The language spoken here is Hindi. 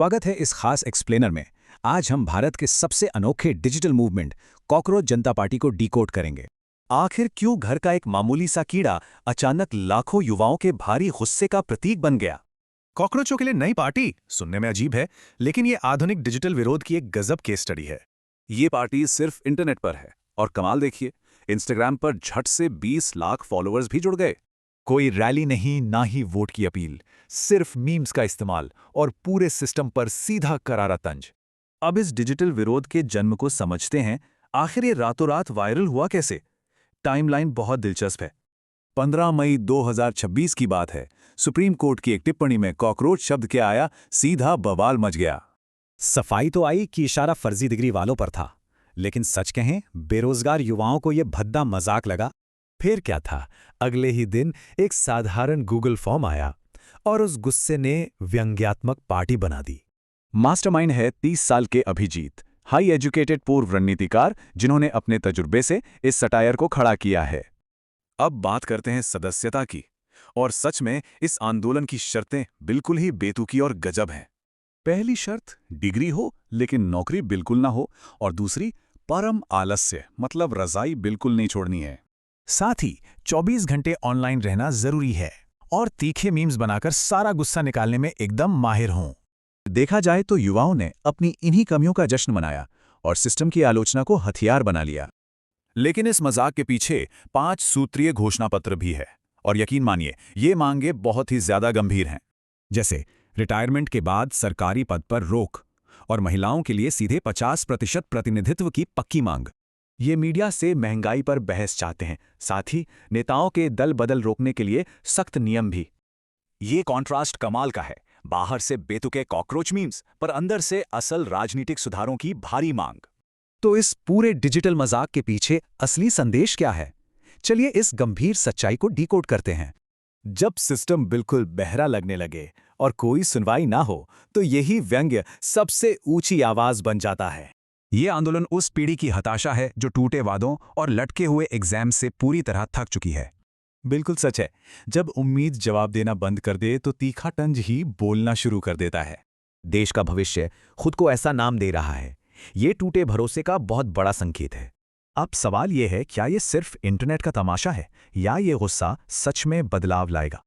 स्वागत है इस खास एक्सप्लेनर में। आज हम भारत के सबसे अनोखे डिजिटल मूवमेंट कॉकरोच जनता पार्टी को डिकोड करेंगे। आखिर क्यों घर का एक मामूली सा कीड़ा अचानक लाखों युवाओं के भारी गुस्से का प्रतीक बन गया? कॉकरोचों के लिए नई पार्टी सुनने में अजीब है, लेकिन ये आधुनिक डिजिटल विरोध की एक गजब केस स्टडी है। ये पार्टी सिर्फ इंटरनेट पर है और कमाल देखिए, इंस्टाग्राम पर झट से 20 लाख फॉलोअर्स भी जुड़ गए। कोई रैली नहीं, ना ही वोट की अपील, सिर्फ मीम्स का इस्तेमाल और पूरे सिस्टम पर सीधा करारा तंज। अब इस डिजिटल विरोध के जन्म को समझते हैं। आखिर ये रातों रात वायरल हुआ कैसे? टाइमलाइन बहुत दिलचस्प है। 15 मई 2026 की बात है। सुप्रीम कोर्ट की एक टिप्पणी में कॉकरोच शब्द क्या आया, सीधा बवाल मच गया। सफाई तो आई कि इशारा फर्जी डिग्री वालों पर था, लेकिन सच कहें बेरोजगार युवाओं को यह भद्दा मजाक लगा। फिर क्या था, अगले ही दिन एक साधारण गूगल फॉर्म आया और उस गुस्से ने व्यंग्यात्मक पार्टी बना दी। मास्टरमाइंड है 30 साल के अभिजीत, हाई एजुकेटेड पूर्व रणनीतिकार, जिन्होंने अपने तजुर्बे से इस सटायर को खड़ा किया है। अब बात करते हैं सदस्यता की। और सच में इस आंदोलन की शर्तें बिल्कुल ही बेतुकी और गजब हैं। पहली शर्त, डिग्री हो लेकिन नौकरी बिल्कुल ना हो, और दूसरी, परम आलस्य, मतलब रजाई बिल्कुल नहीं छोड़नी है। साथ ही 24 घंटे ऑनलाइन रहना जरूरी है और तीखे मीम्स बनाकर सारा गुस्सा निकालने में एकदम माहिर हों। देखा जाए तो युवाओं ने अपनी इन्हीं कमियों का जश्न मनाया और सिस्टम की आलोचना को हथियार बना लिया। लेकिन इस मजाक के पीछे 5 सूत्रीय घोषणापत्र भी है, और यकीन मानिए ये मांगे बहुत ही ज्यादा गंभीर हैं। जैसे रिटायरमेंट के बाद सरकारी पद पर रोक और महिलाओं के लिए सीधे 50% प्रतिनिधित्व की पक्की मांग। ये मीडिया से महंगाई पर बहस चाहते हैं, साथ ही नेताओं के दल बदल रोकने के लिए सख्त नियम भी। ये कॉन्ट्रास्ट कमाल का है। बाहर से बेतुके कॉकरोच मीम्स, पर अंदर से असल राजनीतिक सुधारों की भारी मांग। तो इस पूरे डिजिटल मजाक के पीछे असली संदेश क्या है? चलिए इस गंभीर सच्चाई को डिकोड करते हैं। जब सिस्टम बिल्कुल बहरा लगने लगे और कोई सुनवाई ना हो, तो यही व्यंग्य सबसे ऊंची आवाज बन जाता है। ये आंदोलन उस पीढ़ी की हताशा है जो टूटे वादों और लटके हुए एग्जाम से पूरी तरह थक चुकी है। बिल्कुल सच है। जब उम्मीद जवाब देना बंद कर दे तो तीखा तंज ही बोलना शुरू कर देता है। देश का भविष्य खुद को ऐसा नाम दे रहा है। ये टूटे भरोसे का बहुत बड़ा संकेत है। अब सवाल ये है, क्या ये सिर्फ इंटरनेट का तमाशा है या ये गुस्सा सच में बदलाव लाएगा?